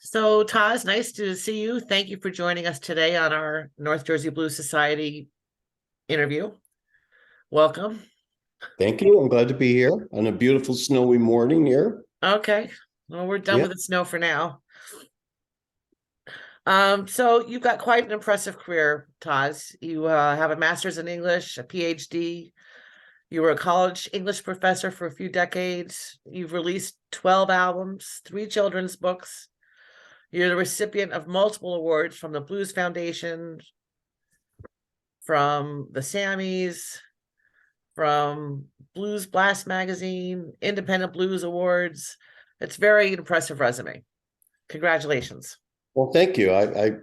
So, Taz, nice to see you. Thank you for joining us today on our North Jersey Blues Society interview. Welcome. Thank you. I'm glad to be here on a beautiful snowy morning here. Okay. Well, we're done Yeah. with the snow for now. So you've got quite an impressive career, Taz. You have a master's in English, a PhD. You were a college English professor for a few decades. You've released 12 albums, 3 children's books. You're the recipient of multiple awards from the Blues Foundation, from the Sammys, from Blues Blast Magazine, Independent Blues Awards. It's very impressive resume. Congratulations. Well, thank you. I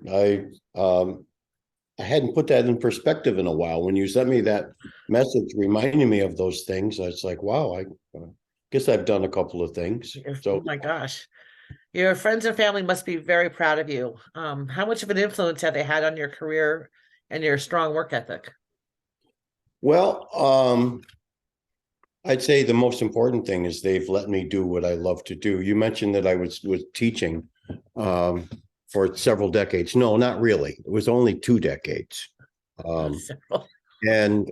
hadn't put that in perspective in a while. When you sent me that message reminding me of those things, I was like, wow, I guess I've done a couple of things. So, Oh my gosh. Your friends and family must be very proud of you. How much of an influence have they had on your career and your strong work ethic? well, I'd say the most important thing is they've let me do what I love to do. You mentioned that I was teaching for several decades. No, not really. It was only 2 decades. Several. And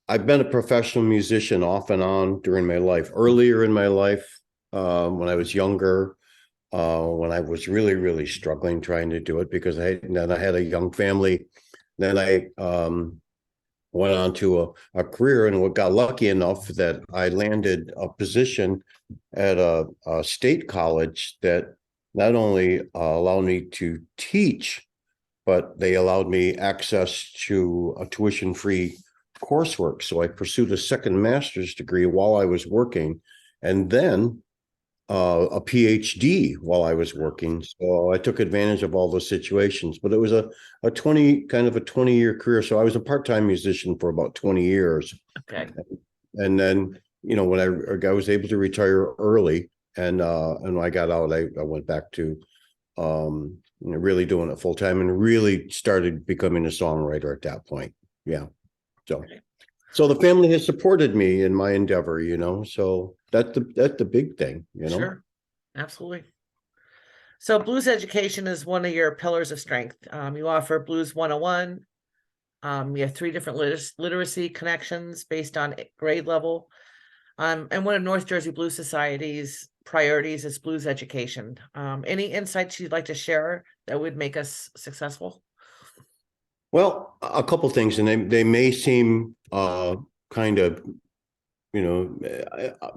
I've been a professional musician off and on during my life. Earlier in my life, when I was younger, when I was really, really struggling trying to do it because then I had a young family. Then I went on to a career and got lucky enough that I landed a position at a state college that not only allowed me to teach, but they allowed me access to a tuition-free coursework. So I pursued a second master's degree while I was working, and then a PhD while I was working. So I took advantage of all those situations. But it was a 20-year career. So I was a part-time musician for about 20 years. Okay. And then, when I was able to retire early, and when I got out, I went back to really doing it full time and really started becoming a songwriter at that point. Yeah. So the family has supported me in my endeavor, so that's the big thing, Sure. Absolutely. So blues education is one of your pillars of strength. You offer Blues 101. You have 3 different literacy connections based on grade level. And one of North Jersey Blues Society's priorities is blues education. Any insights you'd like to share that would make us successful? Well, a couple things, and they may seem kind of,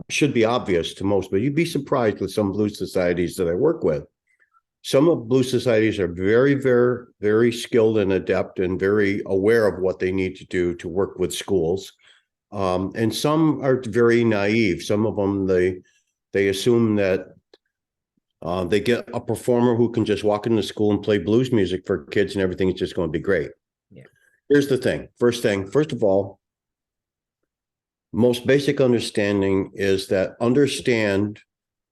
should be obvious to most, but you'd be surprised with some blues societies that I work with. Some of blues societies are very, very, very skilled and adept and very aware of what they need to do to work with schools. And some are very naive. Some of them, they assume that they get a performer who can just walk into school and play blues music for kids and everything is just going to be great. Yeah. Here's the thing. First of all, most basic understanding is that understand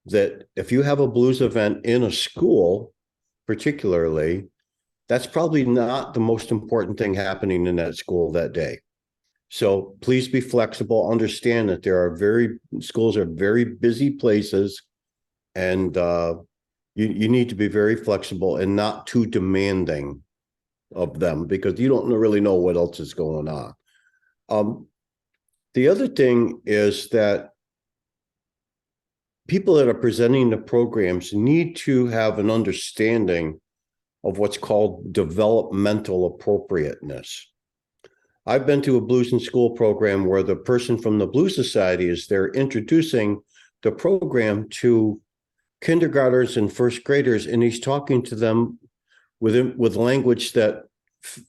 that if you have a blues event in a school, particularly, that's probably not the most important thing happening in that school that day. So please be flexible. Understand that schools are very busy places, and you need to be very flexible and not too demanding of them because you don't really know what else is going on. The other thing is that people that are presenting the programs need to have an understanding of what's called developmental appropriateness. I've been to a blues in school program where the person from the Blues Society is there introducing the program to kindergartners and first graders, and he's talking to them with language that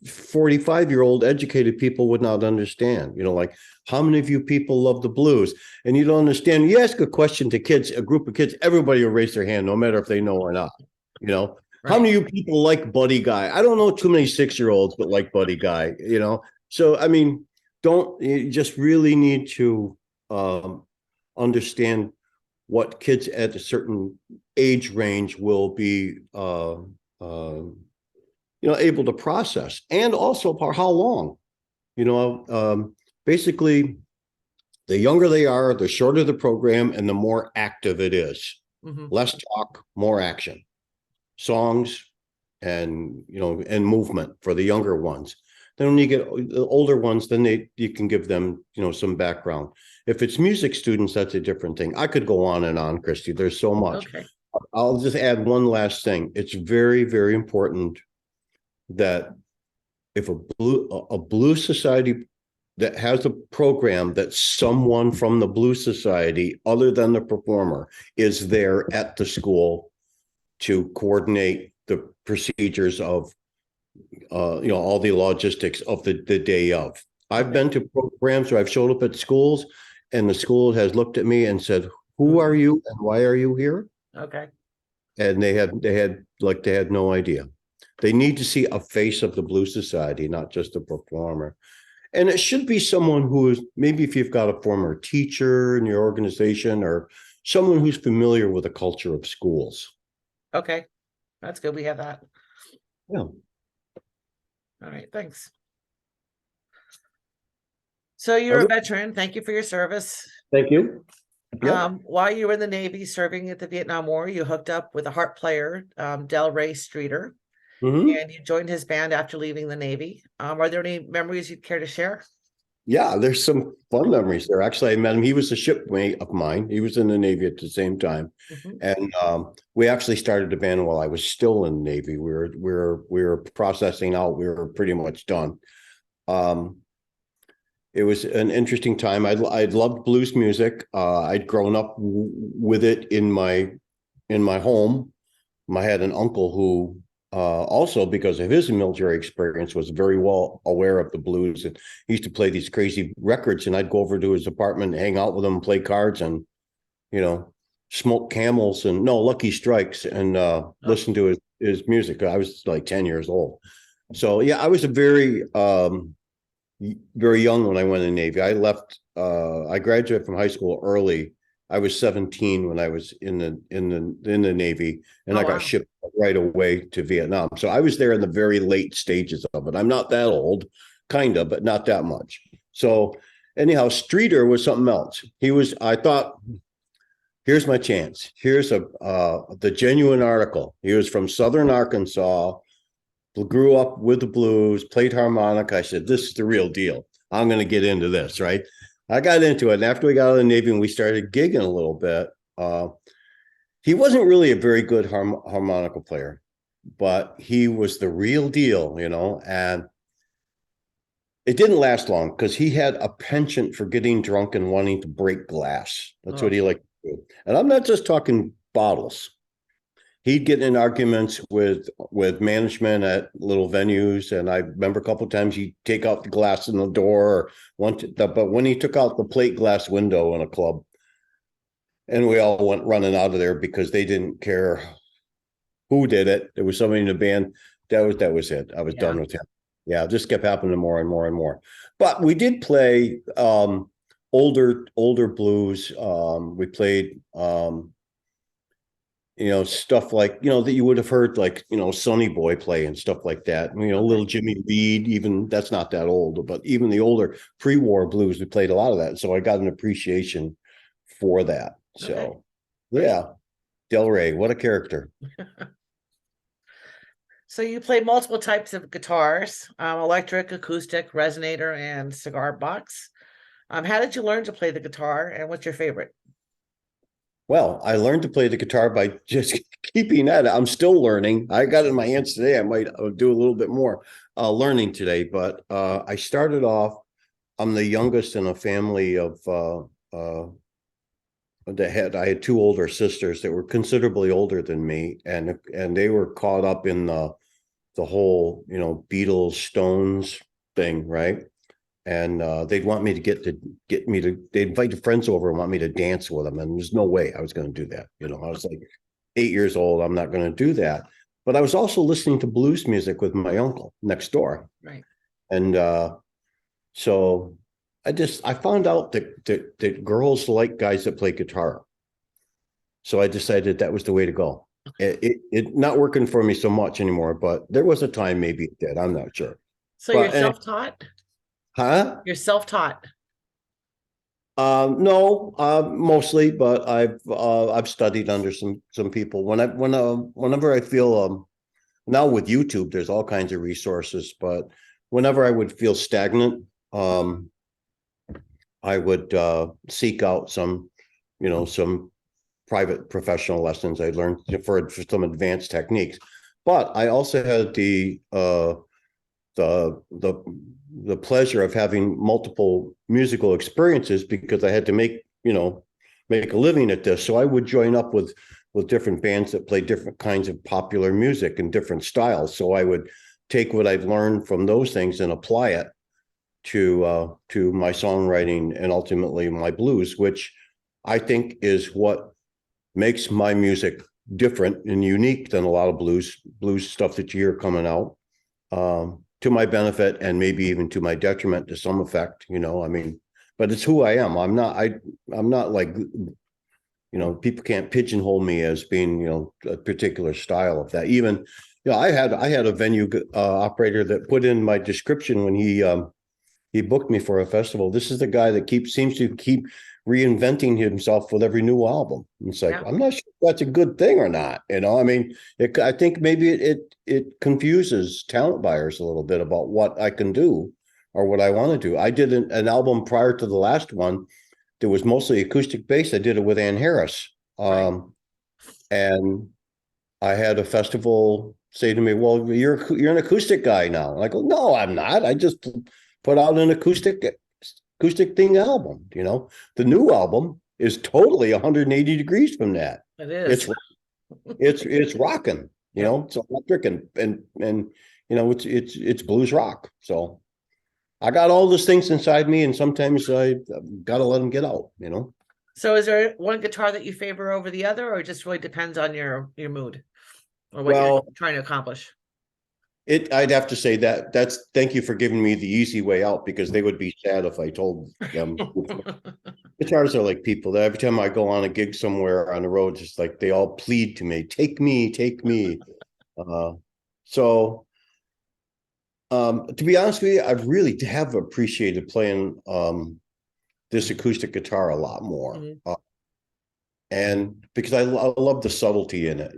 45-year-old educated people would not understand. Like, how many of you people love the blues? And you don't understand. You ask a question to kids, a group of kids, everybody will raise their hand, no matter if they know or not. Right. How many of you people like Buddy Guy? I don't know too many 6-year-olds, but like Buddy Guy. So you just really need to understand what kids at a certain age range will be able to process, and also how long. Basically, the younger they are, the shorter the program and the more active it is. less talk, more action, songs, and and movement for the younger ones. Then when you get the older ones, then you can give them some background. If it's music students, that's a different thing. I could go on and on, Cristy. There's so much. Okay. I'll just add one last thing. It's very, very important that if a blues society that has a program that someone from the blues society, other than the performer, is there at the school to coordinate the procedures of all the logistics of the day of. I've been to programs where I've showed up at schools and the school has looked at me and said, "Who are you and why are you here?" Okay. And they had no idea. They need to see a face of the Blues Society, not just a performer. And it should be someone who is, maybe if you've got a former teacher in your organization or someone who's familiar with the culture of schools. Okay. That's good. We have that. Yeah. All right. Thanks. So you're a veteran. Thank you for your service. Thank you. Yeah. While you were in the Navy serving at the Vietnam War, you hooked up with a harp player, Del Ray Streeter, and you joined his band after leaving the Navy. Are there any memories you'd care to share? Yeah, there's some fun memories there. Actually, I met him. He was a shipmate of mine. He was in the Navy at the same time. And we actually started a band while I was still in the Navy. We were processing out. We were pretty much done. It was an interesting time. I'd loved blues music. I'd grown up with it in my home. I had an uncle who also, because of his military experience, was very well aware of the blues, and he used to play these crazy records, and I'd go over to his apartment and hang out with him, play cards, and smoke Camels and Lucky Strikes, and listen to his music. I was like 10 years old. So yeah, I was a very very young when I went in the Navy. I left. I graduated from high school early. I was 17 when I was in the Navy, and I got shipped right away to Vietnam. So I was there in the very late stages of it. I'm not that old, kind of, but not that much. So anyhow, Streeter was something else. I thought, here's my chance. Here's the genuine article. He was from Southern Arkansas, grew up with the blues, played harmonica. I said, this is the real deal. I'm going to get into this, right? I got into it. And after we got out of the Navy and we started gigging a little bit, he wasn't really a very good harmonica player, but he was the real deal, and it didn't last long because he had a penchant for getting drunk and wanting to break glass. That's what he liked to do. And I'm not just talking bottles. He'd get in arguments with management at little venues, and I remember a couple of times he'd take out the glass in the door, but when he took out the plate glass window in a club, and we all went running out of there because they didn't care who did it. There was somebody in the band. That was it. I was done with him. Yeah, it just kept happening more and more and more. But we did play older blues. We played stuff like, that you would have heard, like, Sonny Boy play and stuff like that. Little Jimmy Reed, even that's not that old, but even the older pre-war blues, we played a lot of that. So I got an appreciation for that. So, yeah, Del Rey, what a character. So you play multiple types of guitars, electric, acoustic, resonator, and cigar box. How did you learn to play the guitar, and what's your favorite? Well, I learned to play the guitar by just keeping at it. I'm still learning. I got it in my hands today. I might do a little bit more learning today, but I started off, I'm the youngest in a family of I had two older sisters that were considerably older than me, and they were caught up in the whole, Beatles, Stones thing, right? And they'd want me to they'd invite friends over and want me to dance with them. And there's no way I was going to do that. I was like 8 years old. I'm not going to do that. But I was also listening to blues music with my uncle next door. Right. And so I found out that girls like guys that play guitar. So I decided that was the way to go. It not working for me so much anymore, but there was a time maybe it did. I'm not sure. So you're self-taught? Huh? You're self-taught. No, mostly, but I've studied under some people. Whenever I feel now with YouTube, there's all kinds of resources, but whenever I would feel stagnant, I would seek out some private professional lessons. I learned for some advanced techniques, but I also had the pleasure of having multiple musical experiences because I had to make a living at this. So I would join up with different bands that play different kinds of popular music and different styles. So I would take what I'd learned from those things and apply it to my songwriting and ultimately my blues, which I think is what makes my music different and unique than a lot of blues stuff that you hear coming out. To my benefit and maybe even to my detriment to some effect, I mean, but it's who I am. I'm not like, people can't pigeonhole me as being, a particular style of that. Even, I had a venue operator that put in my description when he booked me for a festival. This is the guy that seems to keep reinventing himself with every new album. It's like, Yeah. I'm not sure if that's a good thing or not. I mean, I think maybe it confuses talent buyers a little bit about what I can do or what I want to do. I did an album prior to the last one that was mostly acoustic based. I did it with Ann Harris. Right. And I had a festival say to me, well, you're an acoustic guy now. And I go, no, I'm not. I just put out an acoustic thing album. The new album is totally 180 degrees from that. It is. It's rocking, Yep. it's electric and it's blues rock. So I got all those things inside me, and sometimes I got to let them get out. So is there one guitar that you favor over the other, or it just really depends on your mood or what you're Well, trying to accomplish? I'd have to say thank you for giving me the easy way out, because they would be sad if I told them. Guitars are like people that every time I go on a gig somewhere on the road, just like they all plead to me, take me, take me. So to be honest with you, I really have appreciated playing this acoustic guitar a lot more. Mhm. And because I love the subtlety in it.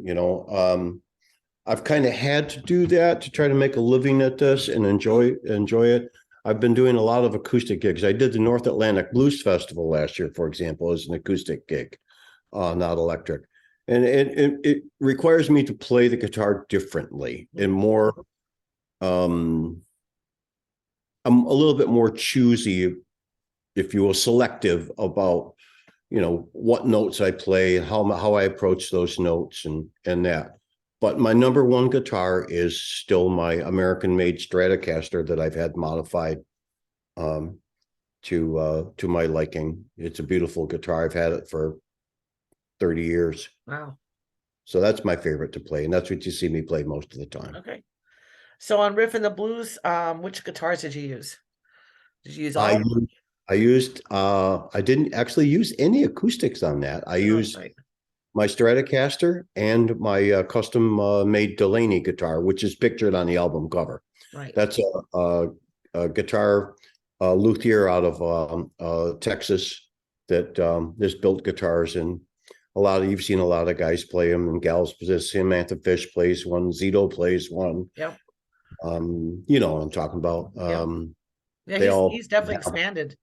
I've kind of had to do that to try to make a living at this and enjoy it. I've been doing a lot of acoustic gigs. I did the North Atlantic Blues Festival last year, for example, as an acoustic gig, not electric. And it requires me to play the guitar differently and more. I'm a little bit more choosy, if you will, selective about what notes I play and how I approach those notes and that. But my number one guitar is still my American-made Stratocaster that I've had modified to my liking. It's a beautiful guitar. I've had it for 30 years. Wow. So that's my favorite to play, and that's what you see me play most of the time. Okay. So on Riff and the Blues, which guitars did you use? Did you use all? I didn't actually use any acoustics on that. I Oh, used right. my Stratocaster and my custom made Delaney guitar, which is pictured on the album cover. Right. That's a guitar luthier out of Texas that has built guitars, and you've seen a lot of guys play them and gals. Samantha Fish plays one, Zito plays one. Yep. You know what I'm talking about. Yep. Yeah, They all he's definitely have, expanded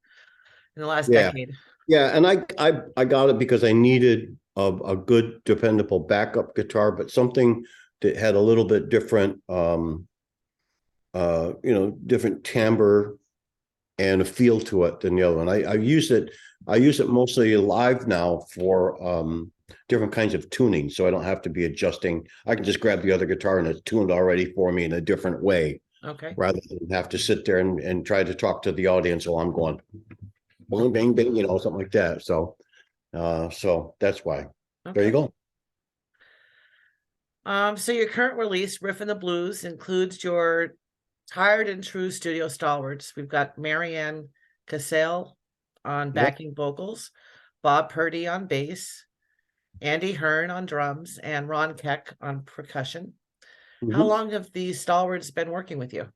in the last yeah. decade. Yeah, and I got it because I needed a good dependable backup guitar, but something that had a little bit different different timbre and a feel to it than the other one. I use it mostly live now for different kinds of tuning, so I don't have to be adjusting. I can just grab the other guitar and it's tuned already for me in a different way, Okay. rather than have to sit there and try to talk to the audience while I'm going bang, bang, bang, something like that. So that's why. There you Okay. go. So your current release, Riff and the Blues, includes your Tired and True studio stalwarts. We've got Marianne Cassell on Yep. backing vocals, Bob Purdy on bass, Andy Hearn on drums, and Ron Keck on percussion. How Mhm. long have these stalwarts been working with you?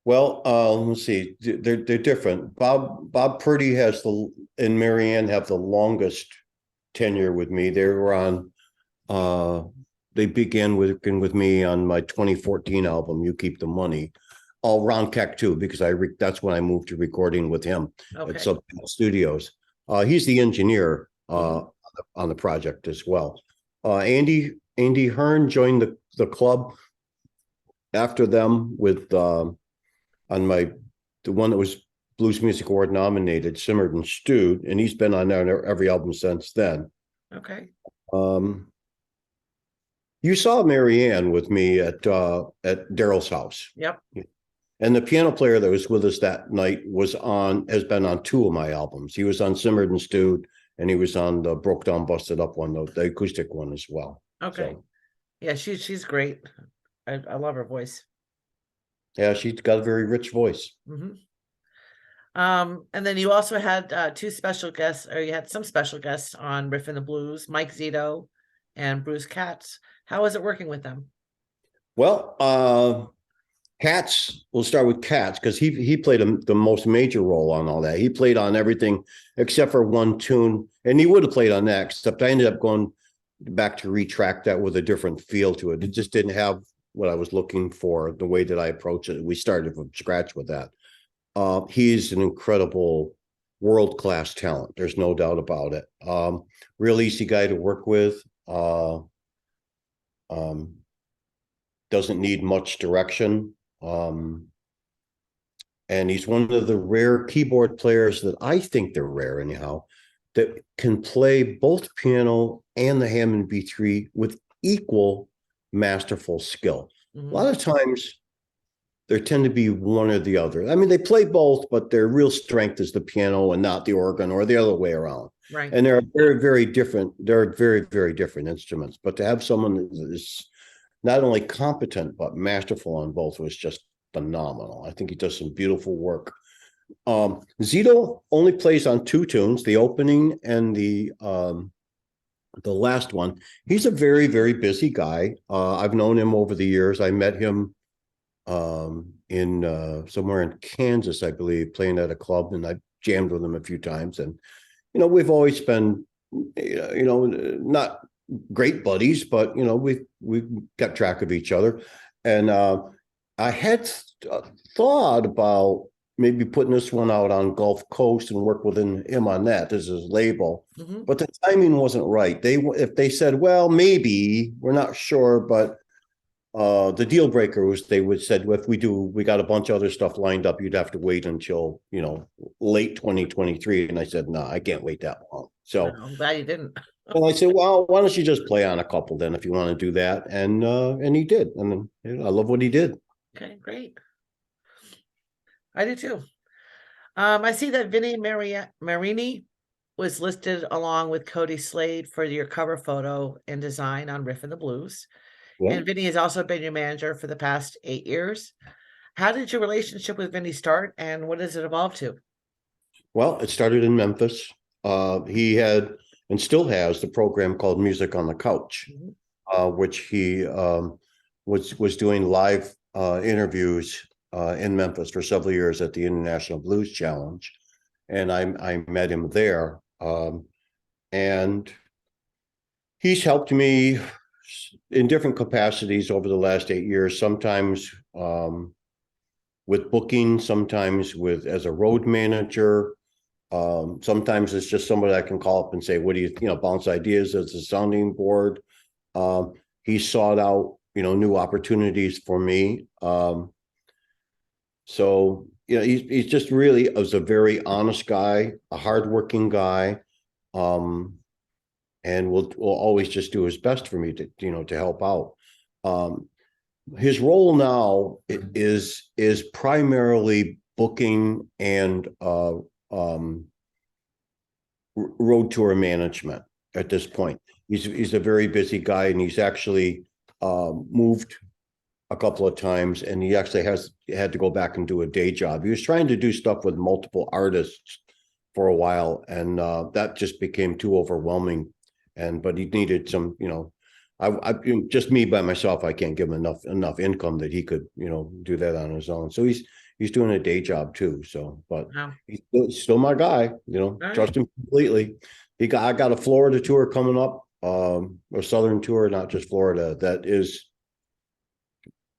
Well, let's see. They're different. Bob Purdy and Marianne have the longest tenure with me. They were on. They began working with me on my 2014 album, "You Keep the Money." All Ron Keck too, because that's when I moved to recording with him at Okay. Sub Studios. He's the engineer Mhm. on the project as well. Andy Hearn joined the club after them with on the one that was Blues Music Award nominated, Simmered and Stewed, and he's been on there every album since then. Okay. Um, you saw Marianne with me at Daryl's house. Yep. And the piano player that was with us that night has been on two of my albums. He was on Simmered and Stewed, and he was on the Broke Down Busted Up one, the acoustic one as well. Okay. So Yeah, she's great. I love her voice. yeah, she's got a very rich voice. Hmm. And then you also had two special guests, or you had some special guests on Riffin' the Blues, Mike Zito and Bruce Katz. How was it working with them? Well, Katz, we'll start with Katz because he played the most major role on all that. He played on everything except for one tune, and he would have played on that, except I ended up going back to retrack that with a different feel to it. It just didn't have what I was looking for, the way that I approach it. We started from scratch with that. He's an incredible world-class talent. There's no doubt about it. Real easy guy to work with. Doesn't need much direction. And he's one of the rare keyboard players that I think they're rare anyhow, that can play both piano and the Hammond B3 with equal masterful skill. Mhm. A lot of times there tend to be one or the other. I mean, they play both, but their real strength is the piano and not the organ, or the other way around. Right. And they're very, very different. They're very, very different instruments. But to have someone that is not only competent, but masterful on both was just phenomenal. I think he does some beautiful work. Zito only plays on two tunes, the opening and the last one. He's a very, very busy guy. I've known him over the years. I met him in somewhere in Kansas, I believe, playing at a club, and I jammed with him a few times. And we've always been not great buddies, but we've kept track of each other. And I had thought about maybe putting this one out on Gulf Coast and work with him on that as his label. Mm-hmm. But the timing wasn't right. If they said, well, maybe, we're not sure, but the deal breaker was they would said, well, if we got a bunch of other stuff lined up, you'd have to wait until late 2023. And I said, no, I can't wait that long. So I'm glad you didn't. well, I said, well, why don't you just play on a couple then if you want to do that? And he did. And I love what he did. Okay, great. I do too. I see that Vinnie Marini was listed along with Cody Slade for your cover photo and design on Riffin' the Blues. Yeah. And Vinny has also been your manager for the past 8 years. How did your relationship with Vinny start, and what does it evolve to? Well, it started in Memphis. He had and still has the program called Music on the Couch, which he was doing live interviews in Memphis for several years at the International Blues Challenge. And I met him there. And he's helped me in different capacities over the last 8 years, sometimes with booking, sometimes as a road manager. Sometimes it's just somebody I can call up and say, what do you bounce ideas as a sounding board. He sought out, new opportunities for me. So, he's just really was a very honest guy, a hardworking guy. And will always just do his best for me to help out. His role now is primarily booking and road tour management at this point. He's a very busy guy, and he's actually moved a couple of times, and he actually had to go back and do a day job. He was trying to do stuff with multiple artists for a while, and that just became too overwhelming. But he needed some, I just me by myself, I can't give him enough income that he could, do that on his own. So he's doing a day job too. So, but Wow. he's still my guy, Right. trust him completely. I got a Florida tour coming up, a Southern tour, not just Florida.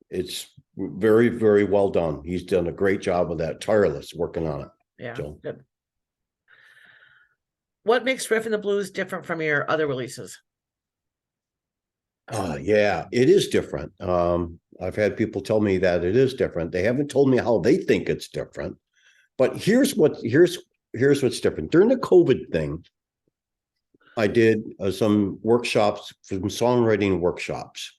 It's very, very well done. He's done a great job of that, tireless working on it. Yeah, So, good. What makes Riff in the Blues different from your other releases? yeah, it is different. I've had people tell me that it is different. They haven't told me how they think it's different. But here's what's different. During the COVID thing, I did some workshops, some songwriting workshops,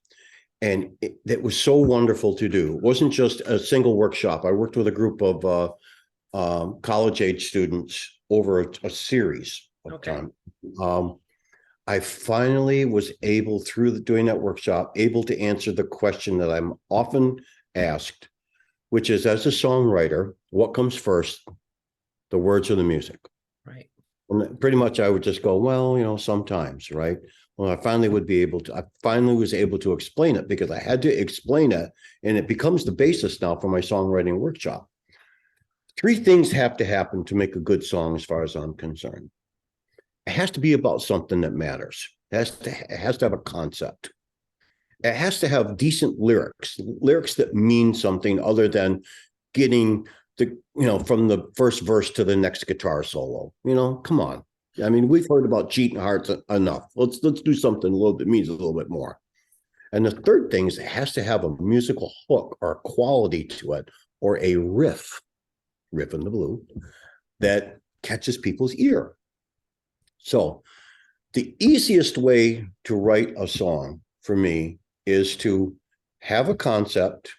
and it was so wonderful to do. It wasn't just a single workshop. I worked with a group of college age students over a series of time. I finally was able, through doing that workshop, able to answer the question that I'm often asked, which is, as a songwriter, what comes first, the words or the music? Right. And pretty much I would just go, well, sometimes, right? Well, I finally was able to explain it, because I had to explain it, and it becomes the basis now for my songwriting workshop. 3 things have to happen to make a good song, as far as I'm concerned. It has to be about something that matters. It has to have a concept. It has to have decent lyrics that mean something other than getting from the first verse to the next guitar solo. Come on. I mean, we've heard about cheating hearts enough. Let's do something that means a little bit more. And the third thing is, it has to have a musical hook or quality to it, or a riff in the blue, that catches people's ear. So the easiest way to write a song for me is to have a concept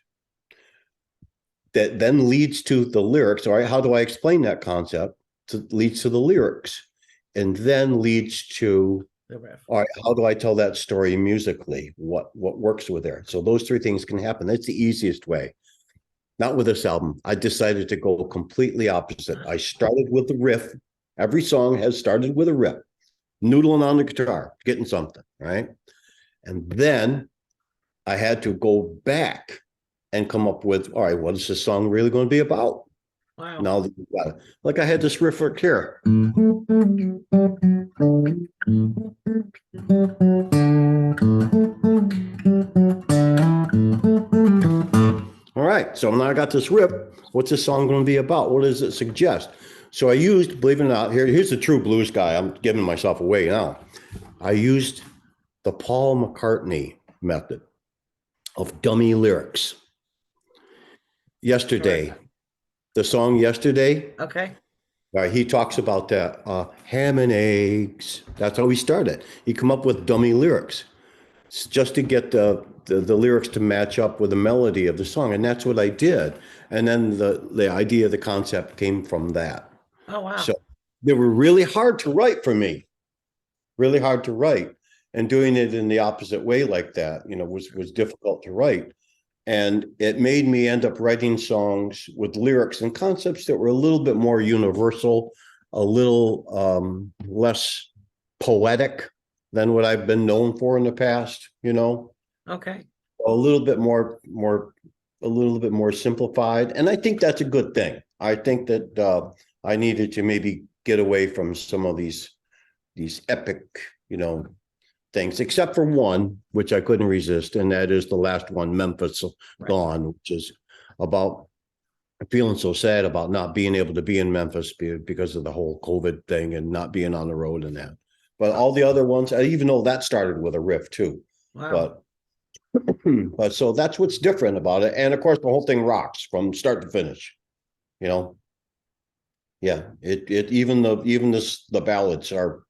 that then leads to the lyrics. All right, how do I explain that concept? Leads to the lyrics, and then leads to The riff. all right, how do I tell that story musically? What works with there? So those 3 things can happen. That's the easiest way. Not with this album. I decided to go completely opposite. I started with the riff. Every song has started with a riff, noodling on the guitar, getting something, right? And then I had to go back and come up with, all right, what is this song really going to be about? Wow. Now that you've got it. Like I had this riff right here. All right, so now I got this riff. What's this song going to be about? What does it suggest? So I used, believe it or not, here's the true blues guy. I'm giving myself away now. I used the Paul McCartney method of dummy lyrics. Yesterday, the song Yesterday, Okay. he talks about that ham and eggs. That's how he started. He come up with dummy lyrics just to get the lyrics to match up with the melody of the song. And that's what I did. And then the idea, the concept came from that. Oh, wow. So they were really hard to write for me, really hard to write. And doing it in the opposite way like that, was difficult to write. And it made me end up writing songs with lyrics and concepts that were a little bit more universal, a little less poetic than what I've been known for in the past, Okay. a little bit more simplified. And I think that's a good thing. I think that I needed to maybe get away from some of these epic, things, except for one, which I couldn't resist. And that is the last one, Memphis Gone, which is about feeling so sad about not being able to be in Memphis because of the whole COVID thing and not being on the road and that. But all the other ones, even though that started with a riff too. Wow. But so that's what's different about it. And of course, the whole thing rocks from start to finish. Yeah, even the ballads are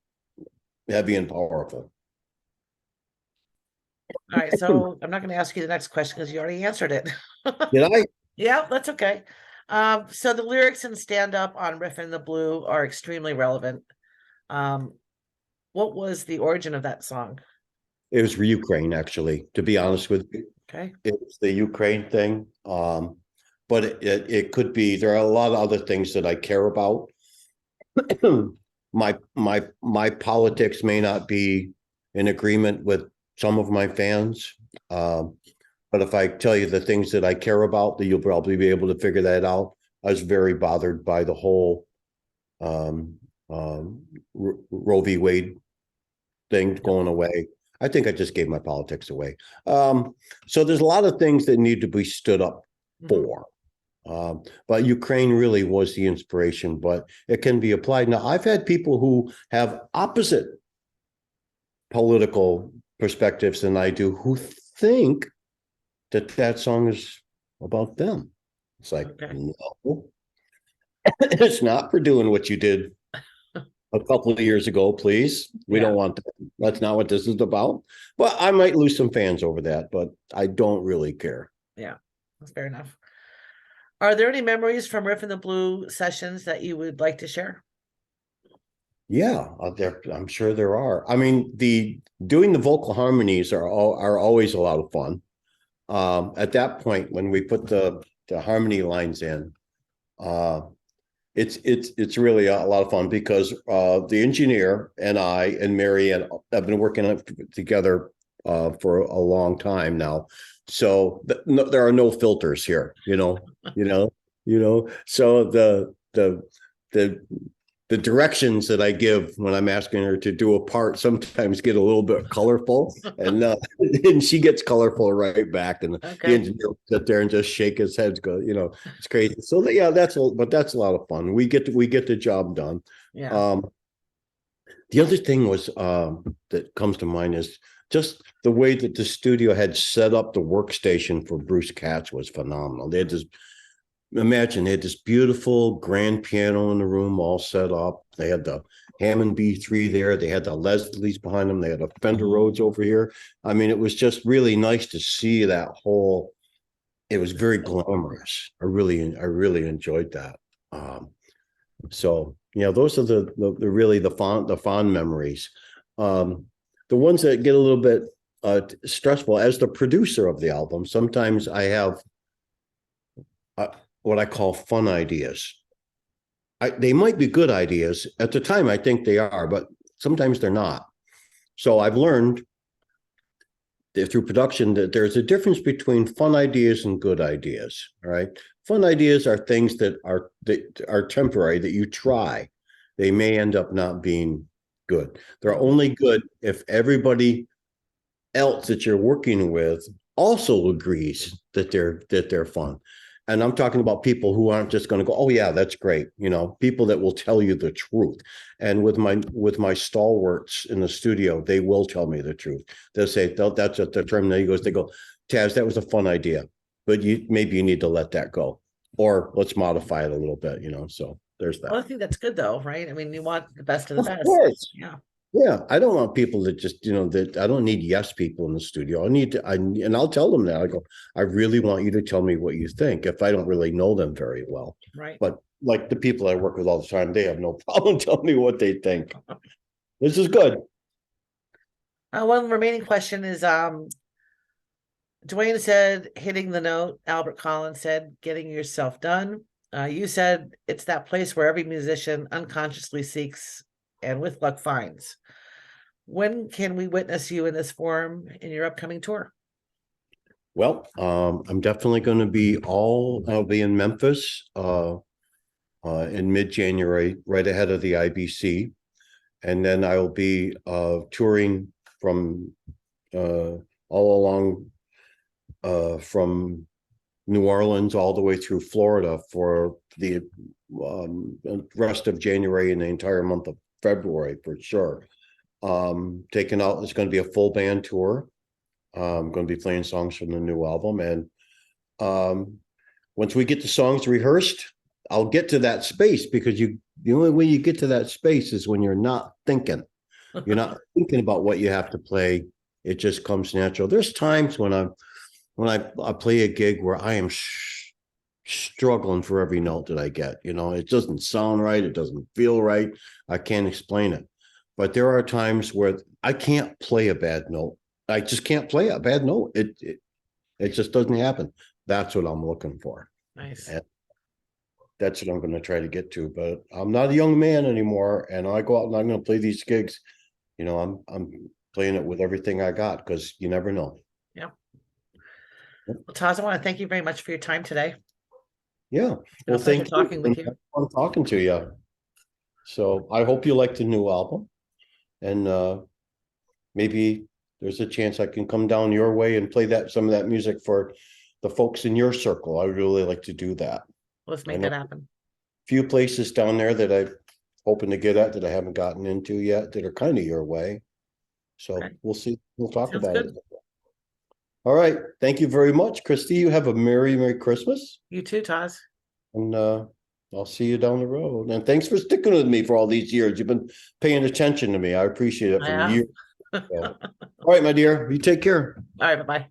heavy and powerful. All right. So I'm not going to ask you the next question because you already answered it. Did I? Yeah, that's okay. So the lyrics in Stand Up on Riff in the Blue are extremely relevant. What was the origin of that song? It was Ukraine, actually, to be honest with you. Okay. It was the Ukraine thing. But it could be, there are a lot of other things that I care about. My politics may not be in agreement with some of my fans. But if I tell you the things that I care about, that you'll probably be able to figure that out. I was very bothered by the whole um, Roe v. Wade thing going away. I think I just gave my politics away. So there's a lot of things that need to be stood up for. But Ukraine really was the inspiration, but it can be applied. Now, I've had people who have opposite political perspectives than I do who think that that song is about them. It's like, no, it's not for doing what you did a couple of years ago, please. We don't want that. That's not what this is about. But I might lose some fans over that, but I don't really care. Yeah, that's fair enough. Are there any memories from Riff in the Blue sessions that you would like to share? Yeah, I'm sure there are. I mean, doing the vocal harmonies are always a lot of fun. At that point, when we put the harmony lines in, it's really a lot of fun because the engineer and I and Mary have been working together for a long time now. So there are no filters here, So the directions that I give when I'm asking her to do a part sometimes get a little bit colorful, and and she gets colorful right back. And the engineer will sit there and just shake his head, go, it's crazy. So that's a lot of fun. We get the job done. Yeah. The other thing was that comes to mind is just the way that the studio had set up the workstation for Bruce Katz was phenomenal. They had this beautiful grand piano in the room all set up. They had the Hammond B3 there. They had the Leslie's behind them. They had a Fender Rhodes over here. I mean, it was just really nice to see that whole, it was very glamorous. I really enjoyed that. So, those are the really the fond memories. The ones that get a little bit stressful as the producer of the album, sometimes I have what I call fun ideas. They might be good ideas. At the time, I think they are, but sometimes they're not. So I've learned through production that there's a difference between fun ideas and good ideas. All right. Fun ideas are things that are temporary, that you try. They may end up not being good. They're only good if everybody else that you're working with also agrees that they're fun. And I'm talking about people who aren't just going to go, oh yeah, that's great. People that will tell you the truth. And with my stalwarts in the studio, they will tell me the truth. They'll say, that's the term they go, Taz, that was a fun idea, but maybe you need to let that go, or let's modify it a little bit, so there's that. Well, I think that's good though, right? I mean, you want the best of the best. Of course. Yeah. Yeah, I don't want people that just, that I don't need yes people in the studio. And I'll tell them that. I go, I really want you to tell me what you think if I don't really know them very well. Right. But like the people I work with all the time, they have no problem telling me what they think. This is good. One remaining question is, Dwayne said, hitting the note. Albert Collins said, getting yourself done. You said it's that place where every musician unconsciously seeks and with luck finds. When can we witness you in this form in your upcoming tour? Well, I'm definitely going to be I'll be in Memphis in mid-January, right ahead of the IBC. And then I'll be touring from all along from New Orleans all the way through Florida for the rest of January and the entire month of February for sure. It's going to be a full band tour. I'm going to be playing songs from the new album, and once we get the songs rehearsed, I'll get to that space, because the only way you get to that space is when you're not thinking. You're not thinking about what you have to play. It just comes natural. There's times when I play a gig where I am struggling for every note that I get. It doesn't sound right. It doesn't feel right. I can't explain it. But there are times where I can't play a bad note. I just can't play a bad note. It just doesn't happen. That's what I'm looking for. Nice. And that's what I'm going to try to get to. But I'm not a young man anymore, and I go out and I'm going to play these gigs. I'm playing it with everything I got, because you never know. Yeah. Well, Taz, I want to thank you very much for your time today. Yeah. Been a Well, pleasure thank you. talking with you. I'm talking to you. So I hope you like the new album, and maybe there's a chance I can come down your way and play some of that music for the folks in your circle. I would really like to do that. Let's I make know that happen. few places down there that I'm hoping to get at that I haven't gotten into yet that are kind of your way. So Okay. we'll see. We'll talk Sounds about good. it. All right. Thank you very much, Cristy. You have a Merry Christmas. You too, Taz. And I'll see you down the road. And thanks for sticking with me for all these years. You've been paying attention to me. I appreciate it I from have. you. So, all right, my dear. You take care. All right, bye-bye.